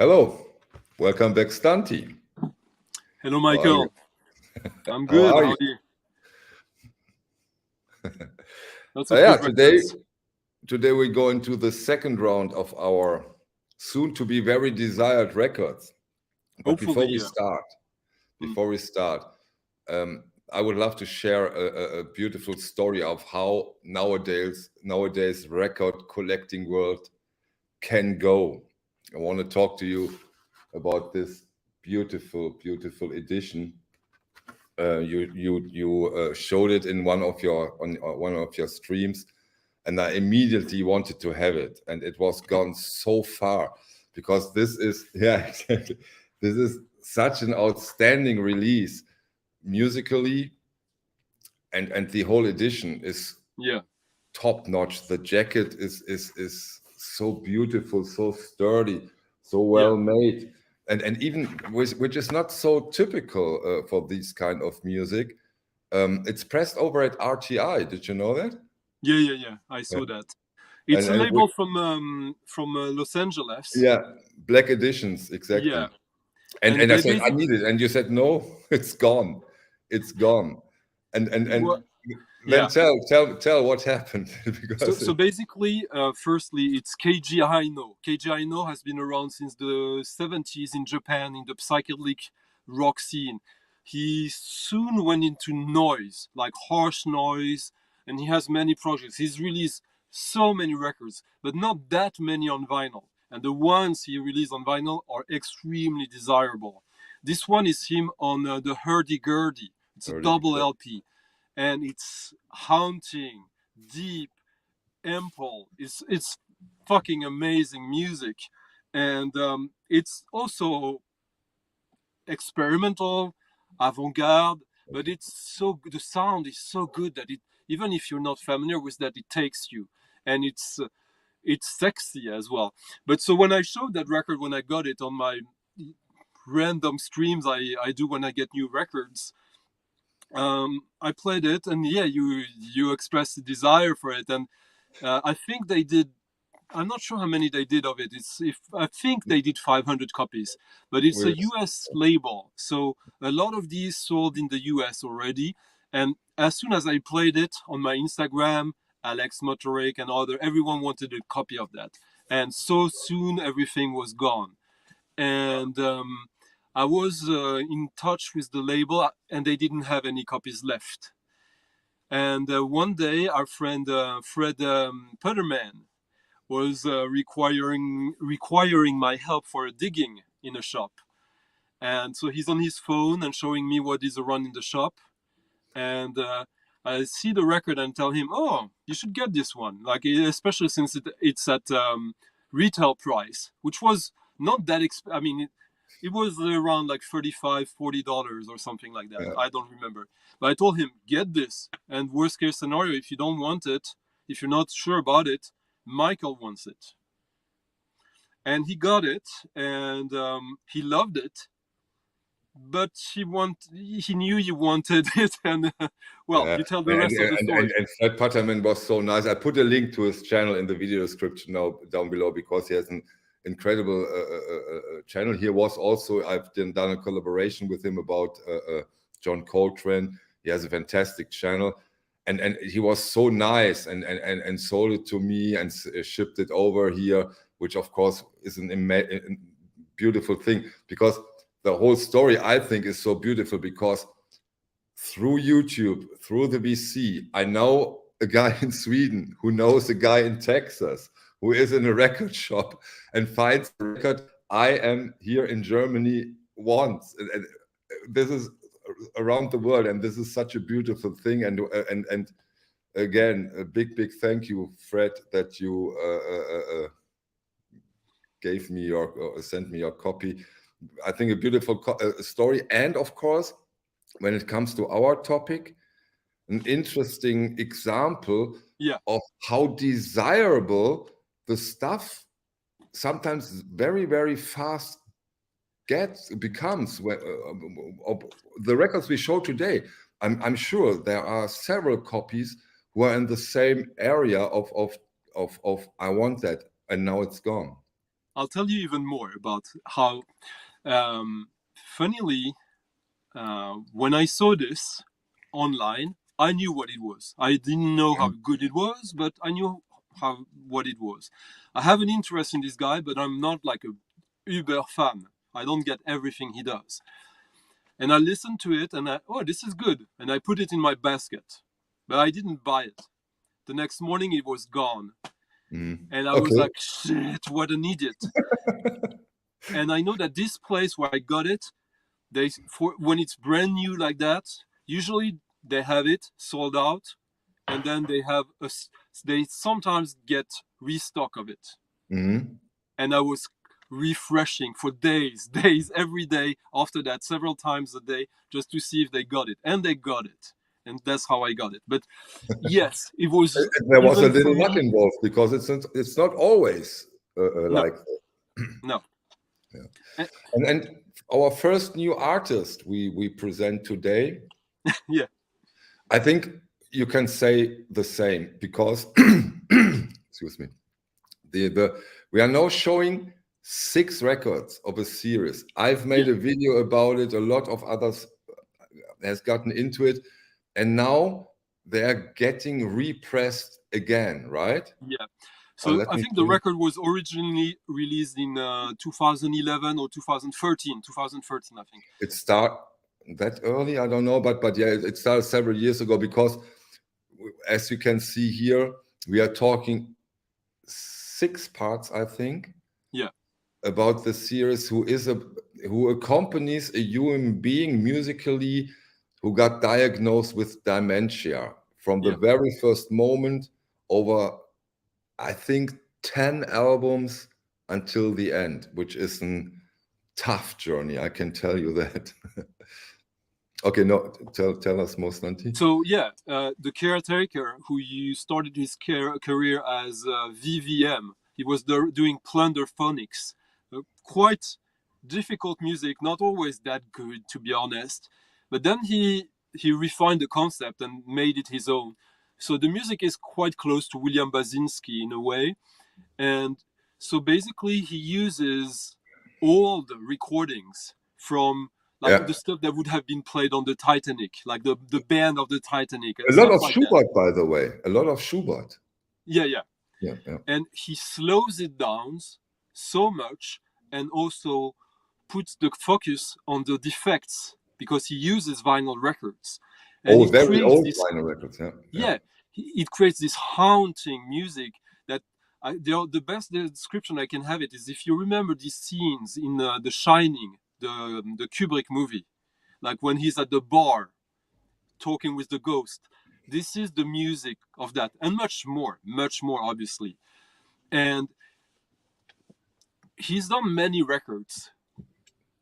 Hello, welcome back, Stunty. Hello, How are Michael. you? I'm How good. are How you? are you? Lots of Yeah, good records. today we go into the second round of our soon to be very desired records. But Hopefully, yeah. Mm. before we start, um, I would love to share a beautiful story of how nowadays record collecting world can go. I want to talk to you about this beautiful edition. You showed it in one of your streams, and I immediately wanted to have it, and it was gone so far because this is exactly. This is such an outstanding release musically, and the whole edition is Yeah. top notch. The jacket is so beautiful, so sturdy, so Yeah. well made, and even which is not so typical for these kind of music. It's pressed over at RTI. Did you know that? Yeah. I Yeah. saw that. It's a And we, label from Los Angeles. yeah, black editions exactly. Yeah. And And I they said I basically need it, and you said no, it's gone, it's gone. And what? then Yeah. tell what happened because So basically, firstly, it's Keiji Haino. Keiji Haino has been around since the 70s in Japan in the psychedelic rock scene. He soon went into noise, like harsh noise, and he has many projects. He's released so many records, but not that many on vinyl. And the ones he released on vinyl are extremely desirable. This one is him on the Hurdy-Gurdy. It's a double LP, and it's haunting, deep, ample. It's fucking amazing music, and it's also experimental, avant-garde. But it's so the sound is so good that it, even if you're not familiar with that, it takes you, and it's sexy as well. But so when I showed that record, when I got it on my random streams I do when I get new records, I played it, and yeah, you expressed a desire for it, and I think they did. I'm not sure how many they did of it. I think they did 500 copies, but it's a we're US label, so a lot of these sold in the US already. And as soon as I played it on my Instagram, Alex Motorek and everyone wanted a copy of that, and so soon everything was gone. And I was in touch with the label, and they didn't have any copies left. And one day, our friend Fred Putterman was requiring my help for a digging in a shop. And so he's on his phone and showing me what is around in the shop. And I see the record and tell him, "Oh, you should get this one." Like, especially since it's at retail price, which was not that I mean, it was around like $35-40 or something like that. I don't remember. But I told him, get this. And worst case scenario, if you don't want it, if you're not sure about it, Michael wants it. And he got it, and he loved it. But he knew you wanted it, and well, you tell the rest of the story. and Fred Putterman was so nice. I put a link to his channel in the video description now down below because he has an incredible channel. He was also, I've done a collaboration with him about John Coltrane. He has a fantastic channel, and he was so nice and sold it to me and shipped it over here, which of course is a beautiful thing because the whole story I think is so beautiful because through YouTube, through the VC, I know a guy in Sweden who knows a guy in Texas who is in a record shop and finds a record I am here in Germany once. And this is around the world, and this is such a beautiful thing. And again, a big thank you, Fred, that you gave me sent me your copy. I think a beautiful story, and of course, when it comes to our topic, an interesting example of how desirable the stuff sometimes very fast becomes. The records we show today, I'm sure there are several copies who are in the same area of I want that, and now it's gone. I'll tell you even more about how, funnily, when I saw this online, I knew what it was. I didn't know how good it was, but I knew what it was. I have an interest in this guy, but I'm not like a uber fan. I don't get everything he does. And I listened to it, and this is good. And I put it in my basket, but I didn't buy it. The next morning, it was gone. And I was like, shit, what an idiot. And I know that this place where I got it, when it's brand new like that, usually they have it sold out, and then they sometimes get restock of it. And I was refreshing for days, every day after that, several times a day, just to see if they got it. And they got it. And that's how I got it. But yes, it was. There was a little luck involved, because it's not always like that. No. Yeah. And our first new artist we present today. Yeah. I think you can say the same, because excuse me. We are now showing 6 records of a series. I've made a video about it. A lot of others has gotten into it. And now they're getting repressed again, right? Yeah. So I think the record was originally released in 2011 or 2013. 2013, I think. It started that early? I don't know, but yeah, it started several years ago, because as you can see here, we are talking 6 parts, I think. Yeah. About the series, who accompanies a human being musically, who got diagnosed with dementia from the very first moment, over, I think, 10 albums until the end, which is a tough journey, I can tell you that. Okay, no, tell us more, Stunty. So yeah, the caretaker who started his career as VVM, he was doing plunderphonics, quite difficult music, not always that good, to be honest. But then he refined the concept and made it his own. So the music is quite close to William Basinski in a way. And so basically he uses old recordings from the stuff that would have been played on the Titanic, like the band of the Titanic. A lot of Schubert, by the way. A lot of Schubert. Yeah. And he slows it down so much, and also puts the focus on the defects, because he uses vinyl records. And very old vinyl records, yeah. It creates this haunting music that the best description I can have it is, if you remember these scenes in The Shining, the Kubrick movie, like when he's at the bar talking with the ghost. This is the music of that, and much more, obviously. And he's done many records.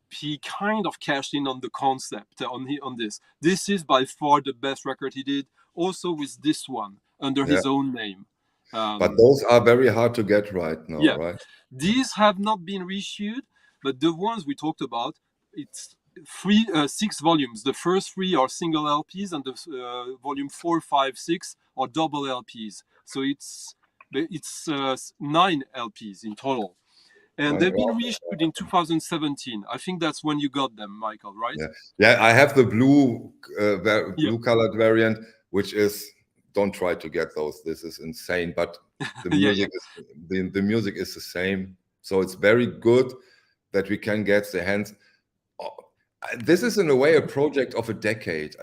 He kind of cashed in on the concept on this. This is by far the best record he did, also with this one under his own name. But those are very hard to get right now, right? These have not been reissued, but the ones we talked about, it's 6 volumes. The first 3 are single LPs, and the volume 4, 5, 6 are double LPs. So it's 9 LPs in total. And they've been reissued in 2017. I think that's when you got them, Michael, right? Yeah, I have the blue colored variant, which is, don't try to get those. This is insane. But the music the music is the same. So it's very good that we can get the hands. This is in a way a project of a decade.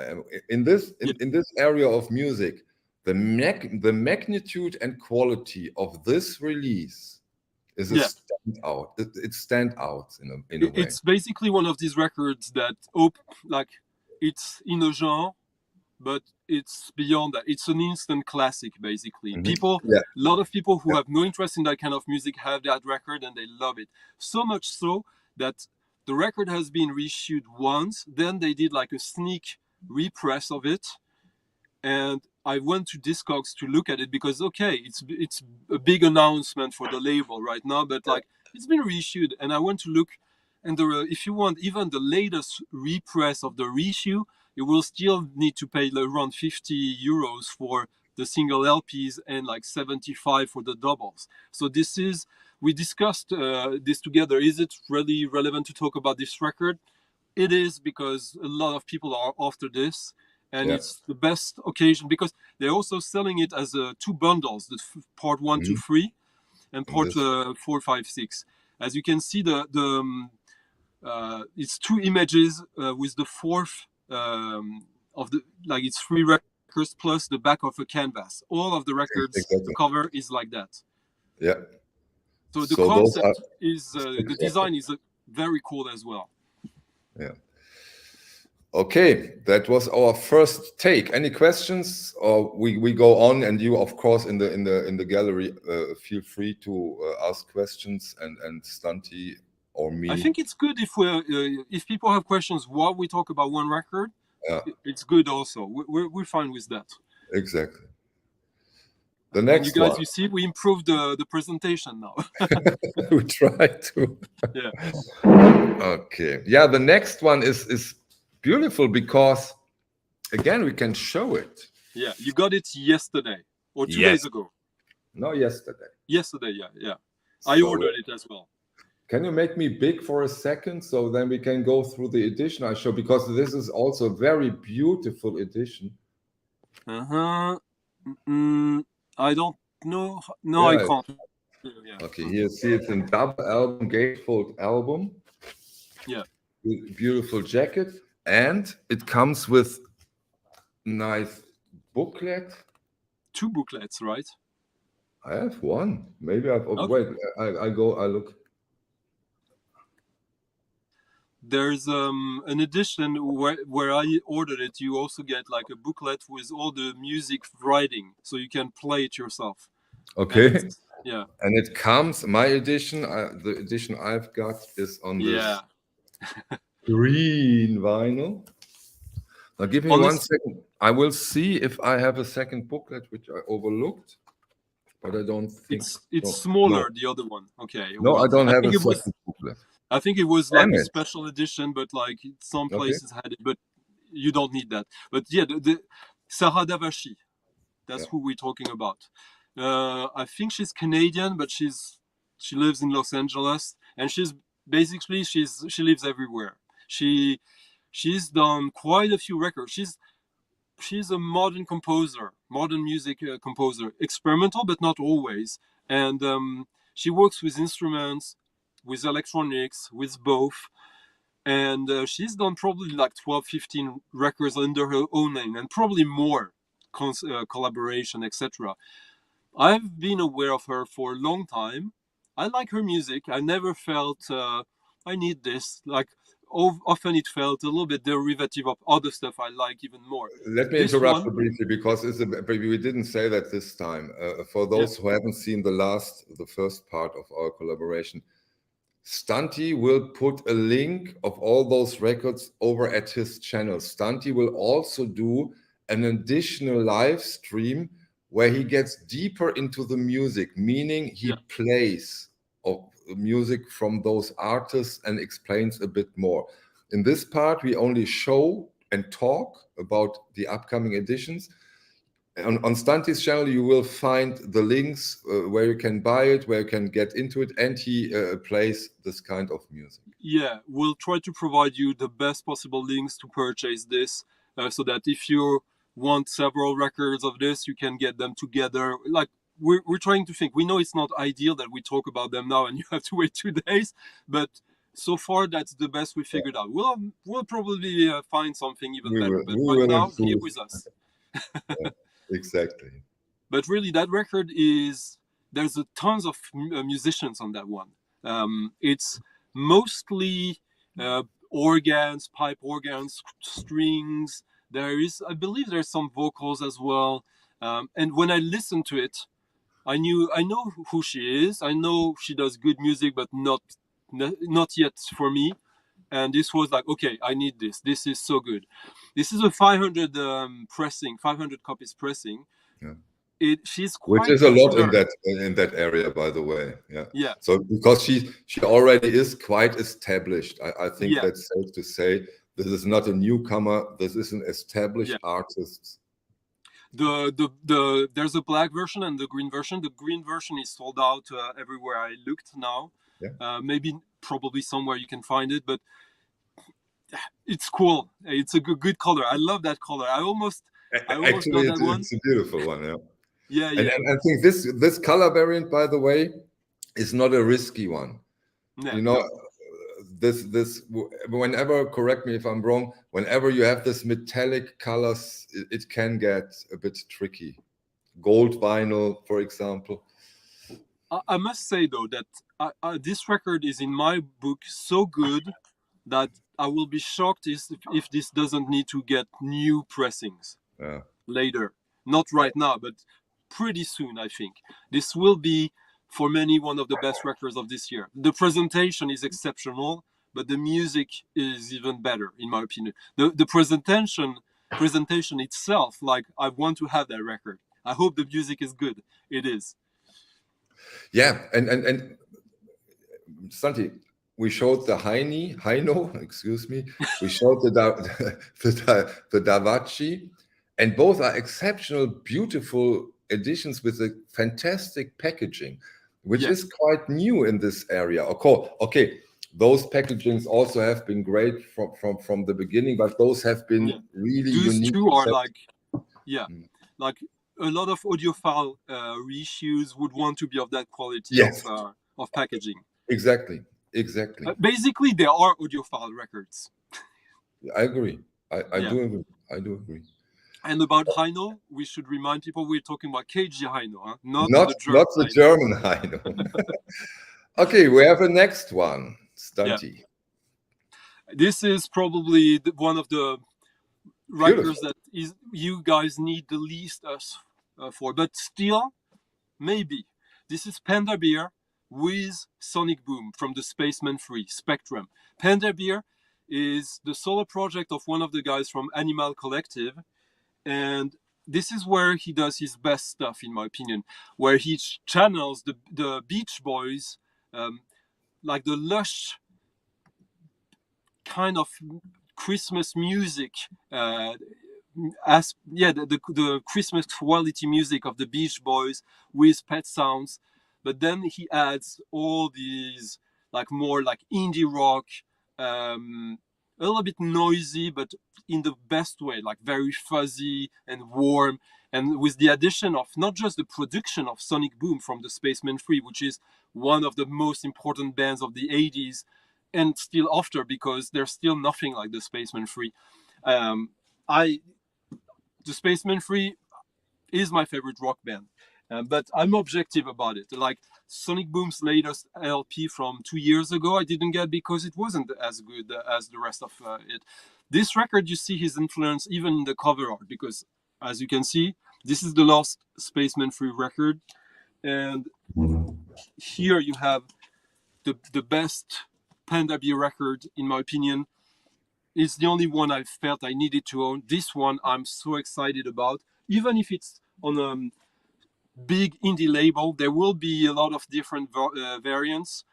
In this area of music, the magnitude and quality of this release is a standout. It stands out in a way. It's basically one of these records that it's in a genre, but it's beyond that. It's an instant classic, basically. A lot of people who have no interest in that kind of music have that record, and they love it. So much so that the record has been reissued once. Then they did like a sneak repress of it, and I went to Discogs to look at it, because it's a big announcement for the label right now, but like it's been reissued, and I went to look, and if you want even the latest repress of the reissue, you will still need to pay around 50 euros for the single LPs and like 75 for the doubles. So this is we discussed this together. Is it really relevant to talk about this record? It is, because a lot of people are after this, and it's the best occasion because they're also selling it as 2 bundles: the part 1, 2, 3, and part 4, 5, 6. As you can see, it's 2 images with the 4th of the, like, it's 3 records plus the back of a canvas. All of the records, the cover is like that. Yeah. So the concept is the design is very cool as well. Yeah. Okay, that was our first take. Any questions, or we go on? And you, of course, in the gallery, feel free to ask questions, and Stunty or me. I think it's good if people have questions while we talk about one record. Yeah. It's good also. We're fine with that. Exactly. The next and you guys, one. You see, we improved the presentation now. We try to. Yeah. Okay. Yeah, the next one is beautiful because, again, we can show it. Yeah, you got it yesterday or 2 days ago. No, yesterday. Yesterday, yeah. I ordered it as well. Can you make me big for a second so then we can go through the edition I show? Because this is also a very beautiful edition. I don't know. No, I can't. Yeah. Okay, here see it's in double album, gatefold album. Yeah. With beautiful jacket, and it comes with nice booklet. 2 booklets, right? I have one. Maybe I've. Okay. Wait, I look. There's an edition where I ordered it. You also get like a booklet with all the music writing, so you can play it yourself. Okay. Yeah. And it comes. My edition, the edition I've got, is on this green vinyl. Now give me 1 second. I will see if I have a second booklet which I overlooked, but I don't think it's smaller. No. The other one. Okay. No, I don't have a second booklet. I think it was like a special edition, but like some places had it, but you don't need that. But yeah, the Sarah Davachi, that's who we're talking about. I think she's Canadian, but she lives in Los Angeles, and she lives everywhere. She's done quite a few records. She's a modern composer, modern music composer, experimental, but not always. And she works with instruments, with electronics, with both. And she's done probably like 12, 15 records under her own name, and probably more collaboration, etc. I've been aware of her for a long time. I like her music. I never felt I need this. Like, often it felt a little bit derivative of other stuff I like even more. Let me interrupt you briefly, because we didn't say that this time. For those who haven't seen the first part of our collaboration, Stunty will put a link of all those records over at his channel. Stunty will also do an additional live stream where he gets deeper into the music, meaning he plays music from those artists and explains a bit more. In this part, we only show and talk about the upcoming editions. On Stunty's channel, you will find the links where you can buy it, where you can get into it, and he plays this kind of music. Yeah, we'll try to provide you the best possible links to purchase this, so that if you want several records of this, you can get them together. Like, we're trying to think. We know it's not ideal that we talk about them now and you have to wait 2 days, but so far that's the best we figured out. We'll probably find something even better. But right now, here with us. Exactly. But really, that record there's tons of musicians on that one. It's mostly organs, pipe organs, strings. I believe there's some vocals as well. And when I listened to it, I know who she is. I know she does good music, but not yet for me. And this was like, okay, I need this. This is so good. This is a 500 copies pressing. Yeah. She's quite, which is a lot in that area, by the way. Yeah. Yeah. So because she already is quite established, I think that's safe to say. This is not a newcomer. This is an established artist. There's a black version and the green version. The green version is sold out everywhere I looked now. Yeah. Maybe probably somewhere you can find it, but it's cool. It's a good color. I love that color. I almost Actually, got that one. it's a beautiful one. Yeah. Yeah, And I think this color variant, by the way, is not a risky one. Yeah, You know, no. this whenever, correct me if I'm wrong, whenever you have this metallic colors, it can get a bit tricky. Gold vinyl, for example. I must say though that this record is in my book so good that I will be shocked if this doesn't need to get new pressings later. Not right now, but pretty soon, I think. This will be, for many, one of the best records of this year. The presentation is exceptional, but the music is even better, in my opinion. The presentation itself, like, I want to have that record. I hope the music is good. It is. Yeah, and Stunty, we showed the Heino, excuse me. We showed the Davachi, and both are exceptional, beautiful editions with a fantastic packaging, which is quite new in this area. Okay, those packagings also have been great from the beginning, but those have been really those unique. Two are like a lot of audiophile reissues would want to be of that quality of packaging. Exactly. Basically, they are audiophile records. I agree. I do agree. And about Heino, we should remind people we're talking about KG Heino, huh? not the German Heino. Okay, we have a next one, Stunty. This is probably one of the records that you guys need the least us for, but still, maybe. This is Panda Bear with Sonic Boom from the Spaceman 3 Spectrum. Panda Bear is the solo project of one of the guys from Animal Collective, and this is where he does his best stuff, in my opinion, where he channels the Beach Boys, like the lush kind of Christmas music, the Christmas quality music of the Beach Boys with pet sounds, but then he adds all these like more like indie rock, a little bit noisy, but in the best way, like very fuzzy and warm, and with the addition of not just the production of Sonic Boom from the Spaceman 3, which is one of the most important bands of the 80s, and still after, because there's still nothing like the Spaceman 3. The Spaceman 3 is my favorite rock band, but I'm objective about it. Like Sonic Boom's latest LP from 2 years ago, I didn't get because it wasn't as good as the rest of it. This record, you see his influence even in the cover art, because as you can see, this is the last Spaceman 3 record, and here you have the best Panda Bear record, in my opinion. It's the only one I felt I needed to own. This one I'm so excited about. Even if it's on a big indie label, there will be a lot of different variants.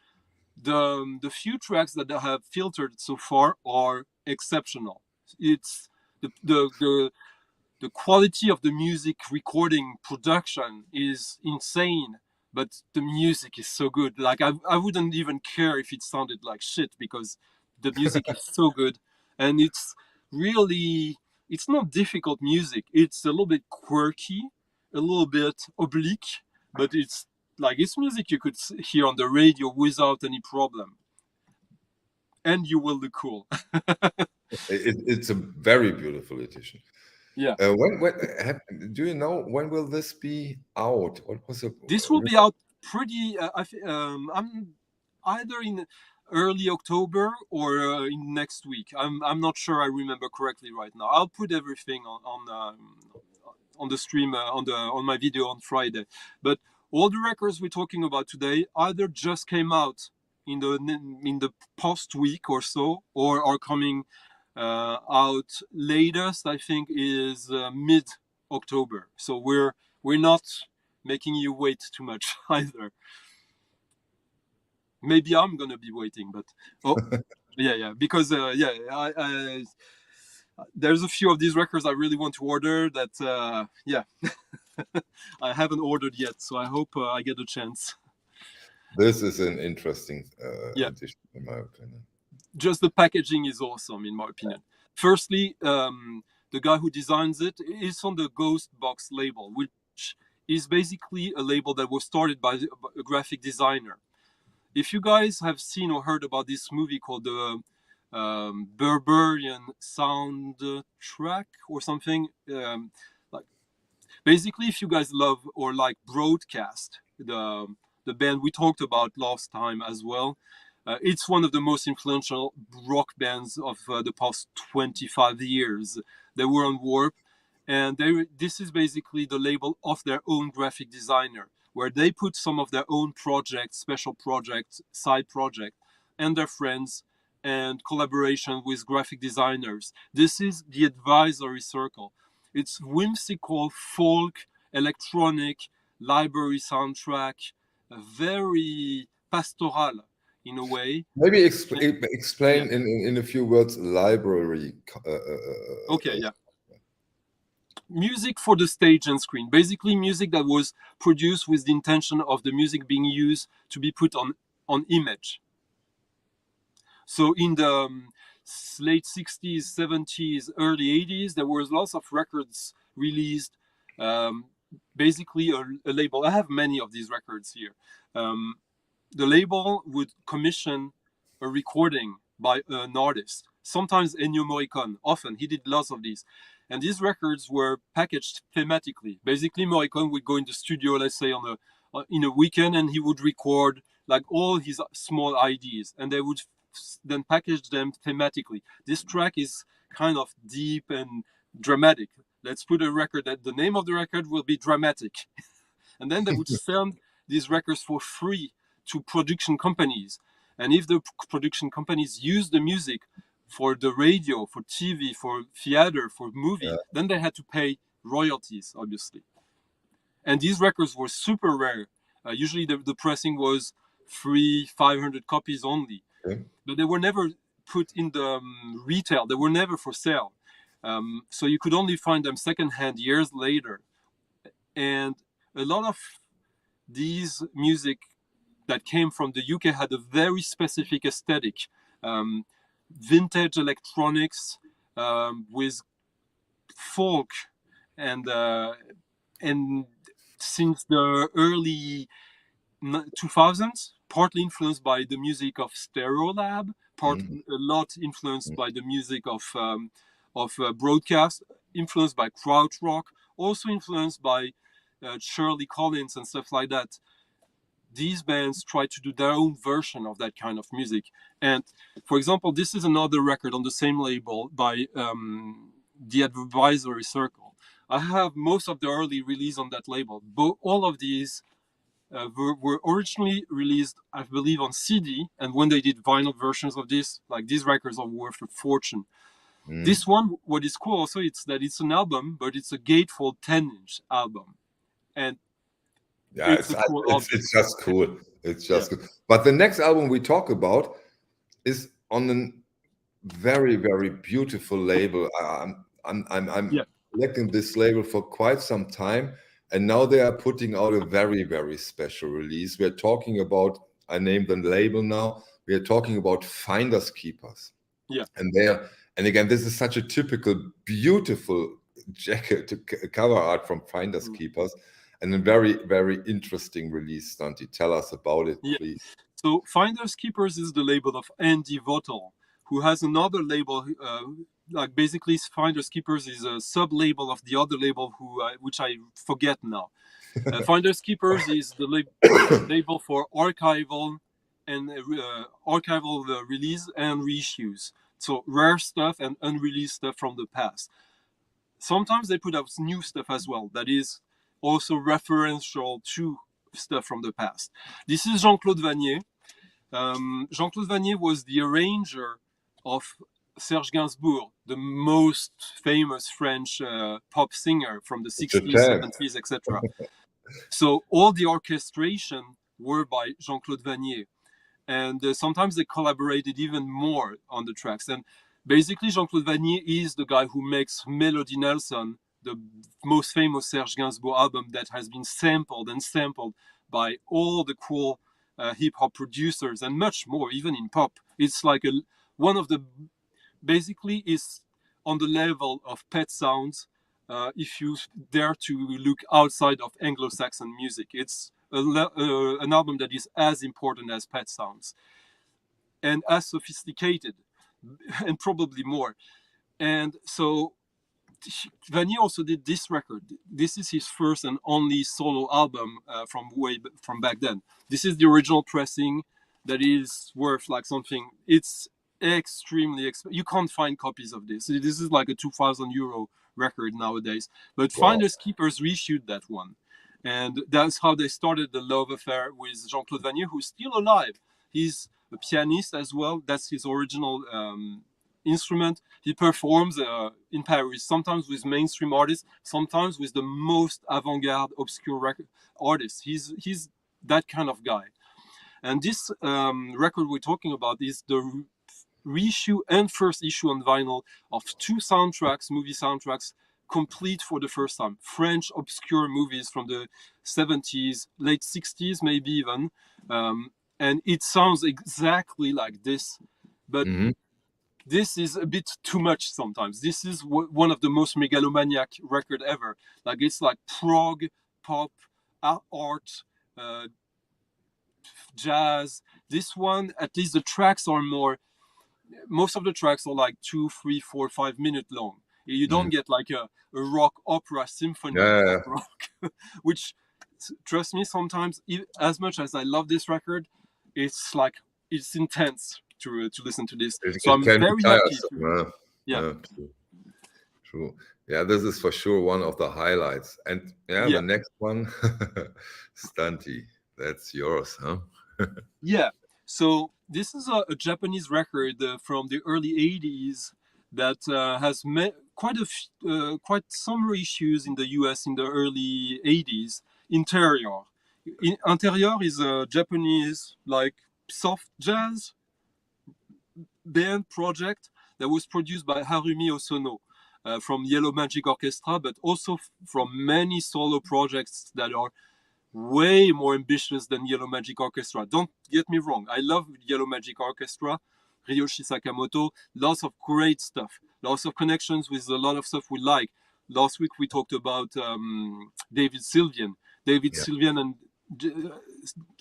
The few tracks that I have filtered so far are exceptional. It's the quality of the music recording production is insane, but the music is so good. Like I wouldn't even care if it sounded like shit, because the music is so good, and it's not difficult music. It's a little bit quirky, a little bit oblique, but it's music you could hear on the radio without any problem, and you will look cool. It's a very beautiful edition. Yeah. Do you know when will this be out? What was it? This will be out pretty. I'm either in early October or in next week. I'm not sure. I remember correctly right now. I'll put everything on the stream on my video on Friday. But all the records we're talking about today either just came out in the past week or so, or are coming out latest, I think, is mid-October. So we're not making you wait too much either. Maybe I'm gonna be waiting, but yeah, because there's a few of these records I really want to order that, yeah, I haven't ordered yet. So I hope I get a chance. This is an interesting Yeah. addition, in my opinion. Just the packaging is awesome, in my opinion. Firstly, the guy who designs it is on the Ghost Box label, which is basically a label that was started by a graphic designer. If you guys have seen or heard about this movie called the Berberian Soundtrack or something, like basically, if you guys love or like Broadcast, the band we talked about last time as well, it's one of the most influential rock bands of the past 25 years. They were on Warp, and this is basically the label of their own graphic designer, where they put some of their own projects, special projects, side projects, and their friends, and collaboration with graphic designers. This is the advisory circle. It's whimsical folk, electronic, library soundtrack, very pastoral in a way. Maybe explain in a few words library. Okay, yeah. Music for the stage and screen. Basically, music that was produced with the intention of the music being used to be put on image. So in the late 60s, 70s, early 80s, there was lots of records released. Basically, a label. I have many of these records here. The label would commission a recording by an artist, sometimes Ennio Morricone. Often he did lots of these, and these records were packaged thematically. Basically, Morricone would go in the studio, let's say in a weekend, and he would record like all his small ideas, and they would then package them thematically. This track is kind of deep and dramatic. Let's put a record that the name of the record will be Dramatic, and then they would send these records for free to production companies. And if the production companies use the music for the radio, for TV, for theater, for movie, then they had to pay royalties, obviously. And these records were super rare. Usually the pressing was 500 copies only. Okay. But they were never put in the retail. They were never for sale. So you could only find them secondhand years later. And a lot of these music that came from the UK had a very specific aesthetic, vintage electronics with folk, and since the early 2000s, partly influenced by the music of Stereolab, a lot influenced by the music of Broadcast, influenced by krautrock, also influenced by Shirley Collins and stuff like that. These bands try to do their own version of that kind of music. And for example, this is another record on the same label by the Advisory Circle. I have most of the early release on that label, but all of these were originally released, I believe, on CD. And when they did vinyl versions of this, like these records are worth a fortune. This one, what is cool also, it's that it's an album, but it's a gatefold 10-inch album. And yeah, it's just cool. It's just cool. But the next album we talk about is on a very, very beautiful label. I'm collecting this label for quite some time, and now they are putting out a very, very special release. We're talking about, I named the label now. We are talking about Finders Keepers. Yeah. And again, this is such a typical, beautiful jacket cover art from Finders Keepers. And a very, very interesting release, Stunty. Tell us about it, please. So Finders Keepers is the label of Andy Vottel, who has another label. Like basically, Finders Keepers is a sub-label of the other label, which I forget now. Finders Keepers is the label for archival and archival release and reissues. So rare stuff and unreleased stuff from the past. Sometimes they put out new stuff as well. That is also referential to stuff from the past. This is Jean-Claude Vanier. Jean-Claude Vanier was the arranger of Serge Gainsbourg, the most famous French pop singer from the 60s, 70s, etc. So all the orchestration were by Jean-Claude Vanier. And sometimes they collaborated even more on the tracks. And basically Jean-Claude Vannier is the guy who makes Melody Nelson, the most famous Serge Gainsbourg album that has been sampled and sampled by all the cool hip-hop producers and much more, even in pop. It's like one of the, basically is on the level of Pet Sounds, if you dare to look outside of Anglo-Saxon music. It's an album that is as important as Pet Sounds and as sophisticated and probably more. And so Vannier also did this record. This is his first and only solo album from back then. This is the original pressing that is worth like something. It's extremely expensive. You can't find copies of this. This is like a 2,000 euro record nowadays. But Wow. Finders Keepers reissued that one. And that's how they started the love affair with Jean-Claude Vannier, who's still alive. He's a pianist as well. That's his original instrument. He performs in Paris, sometimes with mainstream artists, sometimes with the most avant-garde, obscure artists. He's that kind of guy. And this record we're talking about is the reissue and first issue on vinyl of two soundtracks, movie soundtracks, complete for the first time. French obscure movies from the 70s, late 60s, maybe even. And it sounds exactly like this, but this is a bit too much sometimes. This is one of the most megalomaniac record ever. Like it's like prog, pop, art, jazz. This one, at least the tracks are more, most of the tracks are like 2, 3, 4, 5 minutes long. You don't get like a rock opera symphony of rock, which, trust me, sometimes, as much as I love this record, it's like, it's intense to listen to this. So I'm very happy. True. Yeah, this is for sure one of the highlights. And the next one, Stunty, that's yours, huh? Yeah. So this is a Japanese record from the early 80s that has quite some reissues in the US in the early 80s. Interior. Interior is a Japanese like soft jazz band project that was produced by Harumi Osono from Yellow Magic Orchestra, but also from many solo projects that are way more ambitious than Yellow Magic Orchestra. Don't get me wrong, I love Yellow Magic Orchestra, Ryoshi Sakamoto, lots of great stuff, lots of connections with a lot of stuff we like. Last week we talked about David Sylvian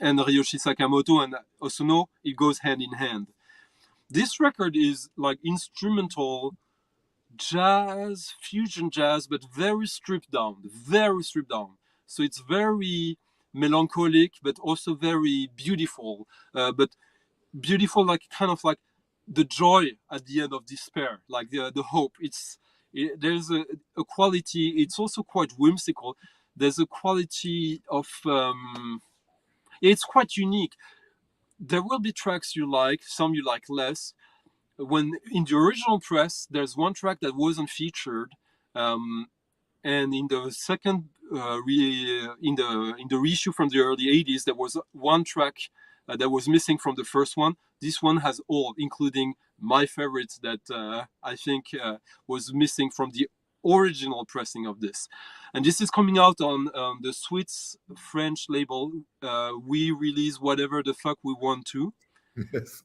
and Ryoshi Sakamoto and Osono, it goes hand in hand. This record is like instrumental jazz, fusion jazz, but very stripped down. So it's very melancholic, but also very beautiful. But beautiful, like kind of like the joy at the end of despair, like the hope. There's a quality. It's also quite whimsical. There's a quality of. It's quite unique. There will be tracks you like, some you like less. When in the original press, there's one track that wasn't featured, and in the second in the reissue from the early 80s, there was one track that was missing from the first one. This one has all, including my favorites that I think was missing from the original pressing of this. And this is coming out on the Swiss French label. We release whatever the fuck we want to. Yes.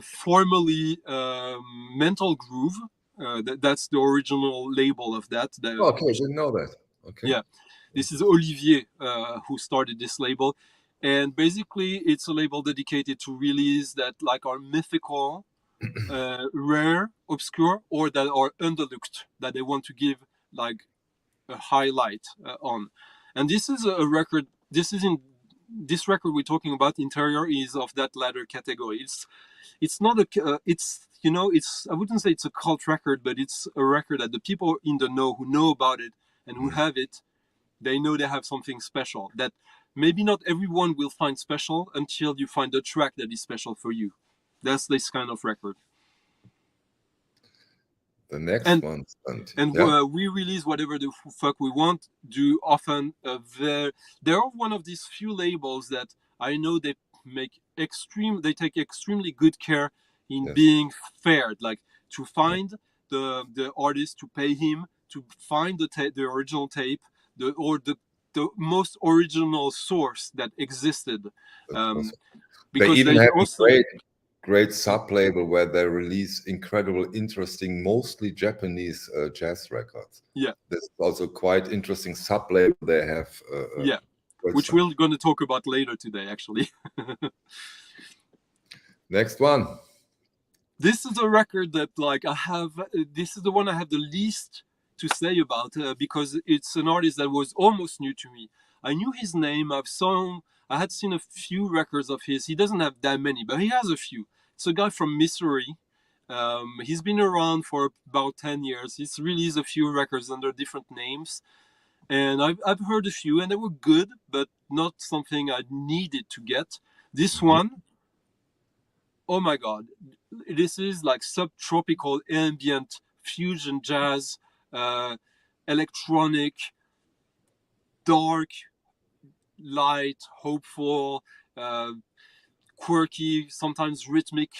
Formerly Mental Groove. That's the original label of that. Okay, I didn't know that. Okay. Yeah, this is Olivier who started this label, and basically it's a label dedicated to release that like are mythical, rare, obscure, or that are underlooked, that they want to give like a highlight on. And this is a record. This record we're talking about, Interior, is of that latter category. It's not I wouldn't say it's a cult record, but it's a record that the people in the know who know about it and who have it, they know they have something special that maybe not everyone will find special until you find a track that is special for you. That's this kind of record. The next one. We release whatever the fuck we want. Do often they're one of these few labels that I know they take extremely good care in Yes. being fair, like to find the artist, to pay him, to find the original tape, the most original source that existed. That was- They Because even there's have a also great sub-label where they release incredible, interesting, mostly Japanese jazz records. yeah. This is also quite interesting sub-label they have. Yeah, great which stuff. we're going to talk about later today, actually. Next one. This is a record that, like, this is the one I have the least to say about because it's an artist that was almost new to me. I knew his name. I had seen a few records of his. He doesn't have that many, but he has a few. It's a guy from Missouri. He's been around for about 10 years. He's released a few records under different names. And I've heard a few, and they were good, but not something I needed to get. This one, oh my god, this is like subtropical ambient fusion jazz, electronic, dark, light, hopeful, quirky, sometimes rhythmic,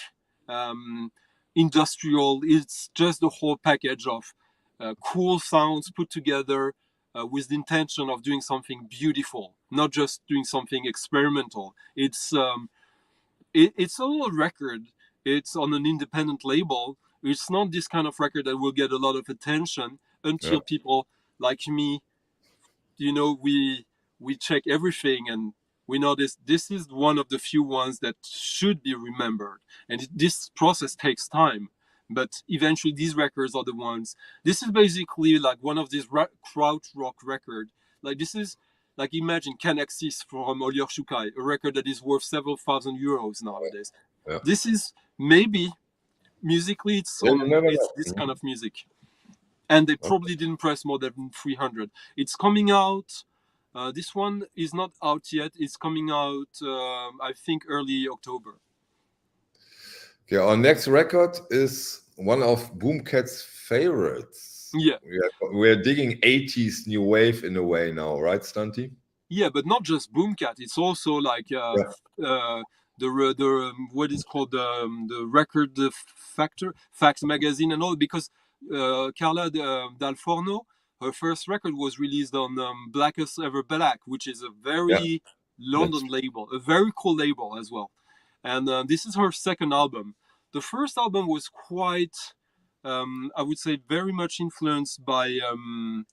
industrial. It's just the whole package of cool sounds put together with the intention of doing something beautiful, not just doing something experimental. It's a little record. It's on an independent label. It's not this kind of record that will get a lot of attention until people like me, we check everything and we notice this is one of the few ones that should be remembered. And this process takes time. But eventually these records are the ones. This is basically like one of these krautrock record. Like this is like imagine Can Exist from Oliver Shukai, a record that is worth several thousand euros nowadays. Yeah. This is maybe musically it's this kind of music. And they probably didn't press more than 300. It's coming out. This one is not out yet. It's coming out, I think, early October. Okay, our next record is one of Boomcat's favorites. Yeah. We're digging 80s new wave in a way now, right, Stunty? Yeah, but not just Boomcat. It's also like the what is called the Record Factor, Fax Magazine and all, because Carla Dal Forno, her first record was released on Blackest Ever Black, which is a very London label, a very cool label as well. And this is her second album. The first album was quite, I would say, very much influenced by young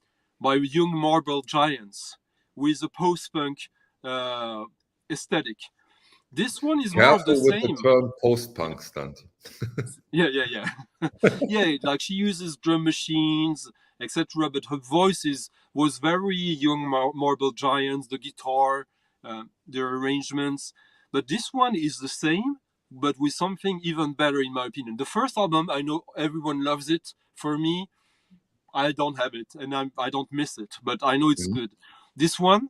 Marble Giants with a post-punk aesthetic. This one is more of the with same. The term post-punk, Stunty. Yeah. Yeah, like she uses drum machines, etc. But her voice was very young Marble Giants, the guitar, the arrangements. But this one is the same, but with something even better, in my opinion. The first album, I know everyone loves it. For me, I don't have it, and I don't miss it, but I know it's good. This one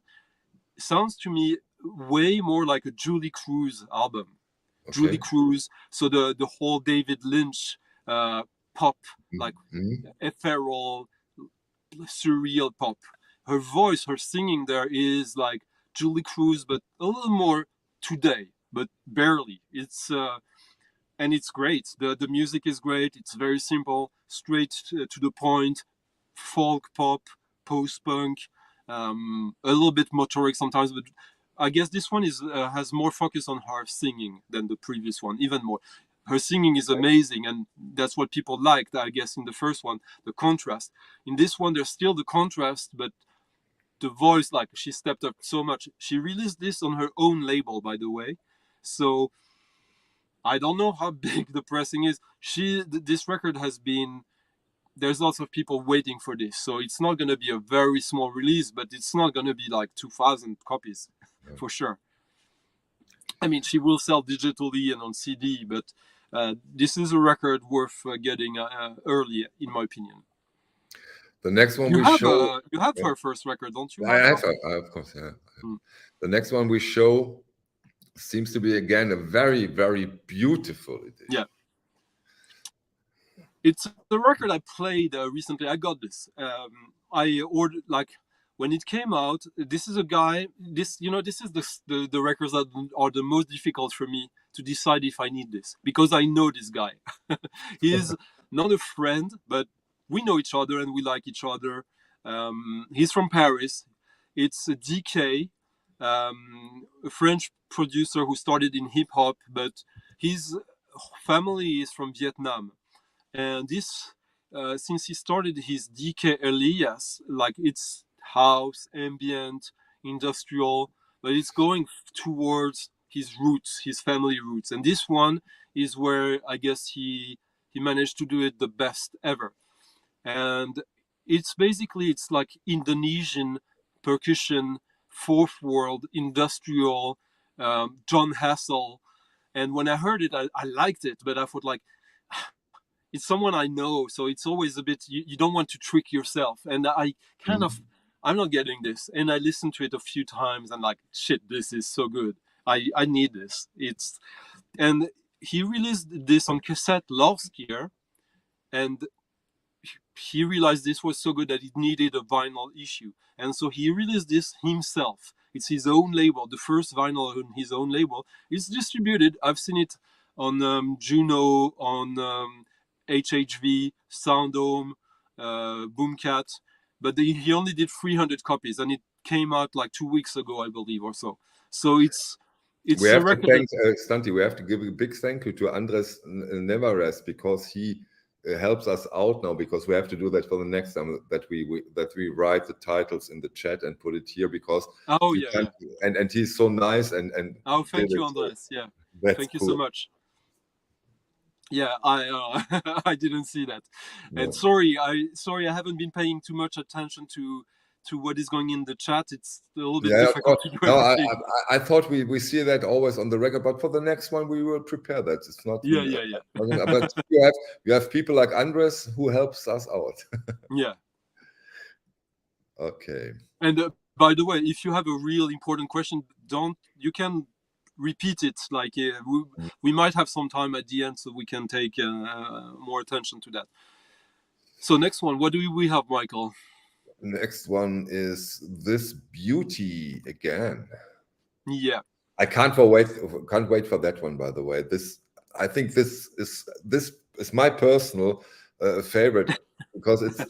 sounds to me way more like a Julie Cruz album. Okay. Julie Cruz, so the whole David Lynch pop, like ethereal, surreal pop. Her voice, her singing there is like Julie Cruz, but a little more today, but barely. It's and it's great. The music is great. It's very simple, straight to the point, folk pop, post-punk, a little bit motoric sometimes, but I guess this one has more focus on her singing than the previous one, even more. Her singing is amazing, and that's what people liked, I guess, in the first one, the contrast. In this one, there's still the contrast, but the voice, like, she stepped up so much. She released this on her own label, by the way, so I don't know how big the pressing is. This record has been, there's lots of people waiting for this, so it's not going to be a very small release, but it's not going to be like 2,000 copies for sure. I mean, she will sell digitally and on CD, but this is a record worth getting early, in my opinion. The next one you have her first record, don't you? I have, of course. Yeah. The next one we show seems to be again a very, very beautiful edition. Yeah. It's the record I played recently. I got this. I ordered, like, when it came out. This is a guy. This is the records that are the most difficult for me to decide if I need this, because I know this guy. He is not a friend, but we know each other and we like each other. He's from Paris. It's a DK, a French producer who started in hip hop, but his family is from Vietnam. And this, since he started his DK Elias, like it's house, ambient, industrial, but it's going towards his roots, his family roots. And this one is where I guess he managed to do it the best ever. And it's like Indonesian percussion, fourth world, industrial, John Hassel. And when I heard it, I liked it, but I thought like, it's someone I know, so it's always a bit, you don't want to trick yourself. And I kind of, I'm not getting this. And I listened to it a few times and like, shit, this is so good. I need this. And he released this on cassette last year, and he realized this was so good that it needed a vinyl issue. And so he released this himself. It's his own label, the first vinyl on his own label. It's distributed. I've seen it on Juno, on HHV, Soundome, Boomcat, but he only did 300 copies, and it came out like 2 weeks ago, I believe, or so. So it's we have to thank Stunty. We have to give a big thank you to Andres Nevares, because he helps us out now, because we have to do that for the next time, that we write the titles in the chat and put it here, because and he's so nice and thank you, Andres. Yeah, thank you so much. Yeah, I didn't see that, and sorry, I haven't been paying too much attention to what is going in the chat. It's a little bit difficult to do everything. I thought we see that always on the record, but for the next one we will prepare that. It's not. But you have people like Andres who helps us out. Yeah. Okay. And by the way, if you have a real important question, you can repeat it. Like we might have some time at the end, so we can take more attention to that. So next one, what do we have, Michael? Next one is This Beauty Again. Yeah, I can't wait for that one. By the way, I think this is my personal favorite, because it's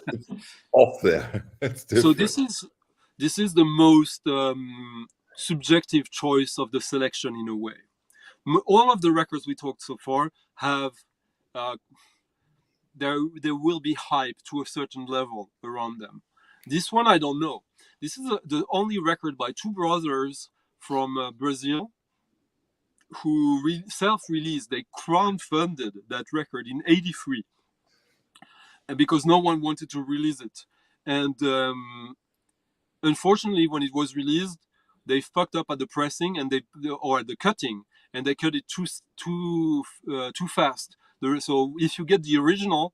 off there. It's different. So this is the most subjective choice of the selection in a way. All of the records we talked so far have there will be hype to a certain level around them. This one, I don't know. This is the only record by two brothers from Brazil who self-released. They crowdfunded that record in '83, and because no one wanted to release it. And unfortunately, when it was released, they fucked up at the pressing or at the cutting, and they cut it too fast. So if you get the original,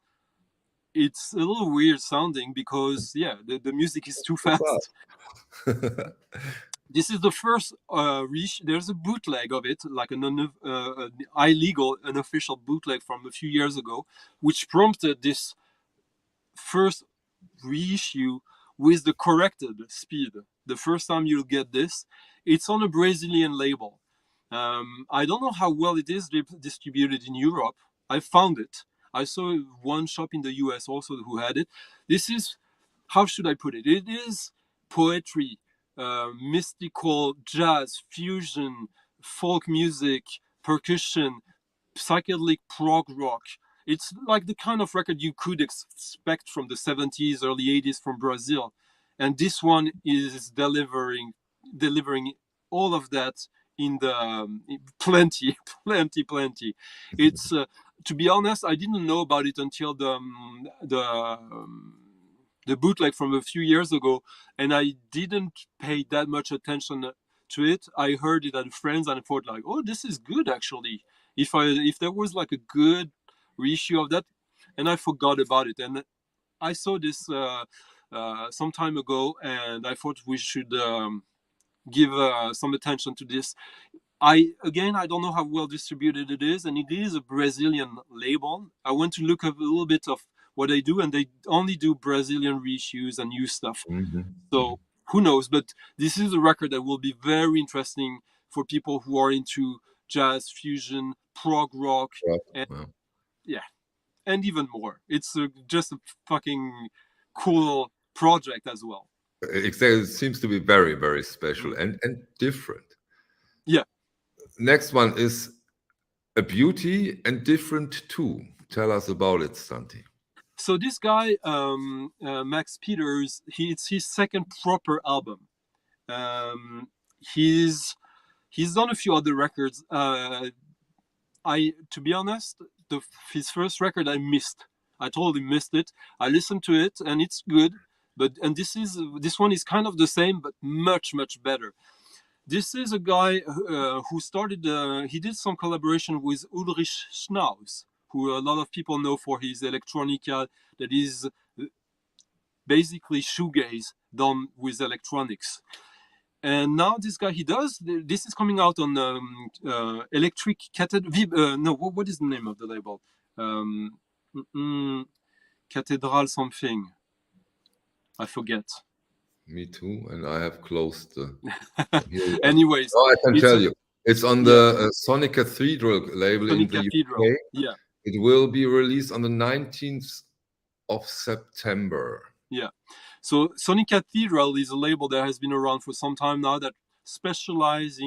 it's a little weird sounding, because the music is too fast. This is the first there's a bootleg of it, like an illegal, unofficial bootleg from a few years ago, which prompted this first reissue with the corrected speed. The first time you'll get this, it's on a Brazilian label. I don't know how well it is distributed in Europe. I found it. I saw one shop in the US also who had it. This is, how should I put it? It is poetry, mystical, jazz, fusion, folk music, percussion, psychedelic prog rock. It's like the kind of record you could expect from the 70s, early 80s from Brazil. And this one is delivering all of that in the plenty. It's to be honest, I didn't know about it until the bootleg from a few years ago, and I didn't pay that much attention to it. I heard it at friends and I thought like, oh, this is good actually. If there was like a good reissue of that, and I forgot about it, and I saw this some time ago, and I thought we should give some attention to this. I don't know how well distributed it is, and it is a Brazilian label. I went to look up a little bit of what they do, and they only do Brazilian reissues and new stuff. So who knows? But this is a record that will be very interesting for people who are into jazz fusion, prog rock, and and even more. It's just a fucking cool project as well. Exactly. It seems to be very, very special and different. Yeah. Next one is a beauty and different too. Tell us about it, Stunty. So this guy, Max Peters, it's his second proper album. He's done a few other records. To be honest, his first record I missed. I totally missed it. I listened to it and it's good, and this one is kind of the same but much better. This is a guy who started. He did some collaboration with Ulrich Schnauz, who a lot of people know for his electronica that is basically shoegaze done with electronics. And now this guy, this is coming out on Electric Cathedral. No, what is the name of the label? Cathedral something. I forget. Me too, and I have closed the... Anyways. I can tell you. It's on the Sonic Cathedral label in the Cathedral. UK. Yeah. It will be released on the 19th of September. Yeah. So Sonic Cathedral is a label that has been around for some time now that specializes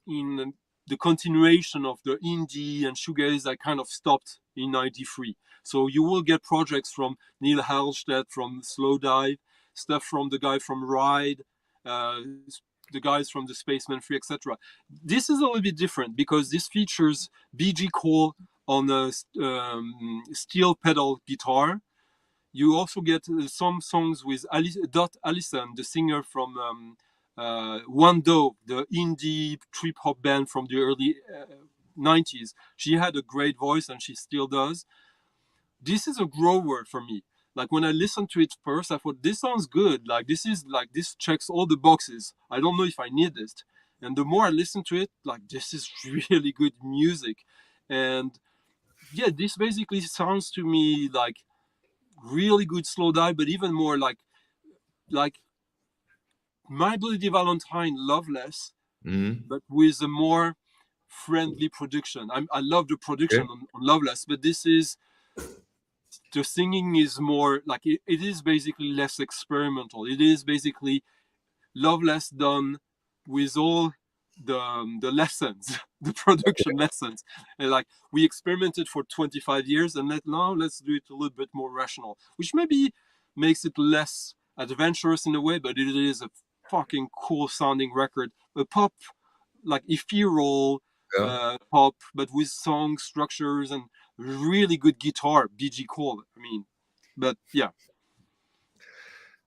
in the continuation of the indie and shoegaze that kind of stopped in '93. So you will get projects from Neil Halstead from Slowdive, stuff from the guy from Ride, the guys from the Spaceman 3, etc. This is a little bit different because this features B.G. Cole on a steel pedal guitar. You also get some songs with Dot Allison, the singer from One Dove, the indie trip hop band from the early 90s. She had a great voice and she still does. This is a grower for me. Like when I listened to it first, I thought this sounds good. This checks all the boxes. I don't know if I need this. And the more I listen to it, this is really good music. And yeah, this basically sounds to me like really good slow dive, but even more like My Bloody Valentine, Loveless, but with a more friendly production. I love the production on Loveless, but this is, the singing is more like it is basically less experimental. It is basically Loveless done with all the lessons, the production lessons. And we experimented for 25 years and now let's do it a little bit more rational, which maybe makes it less adventurous in a way, but it is a fucking cool sounding record. A pop, ethereal pop, but with song structures and really good guitar, B.G. Cole. But yeah.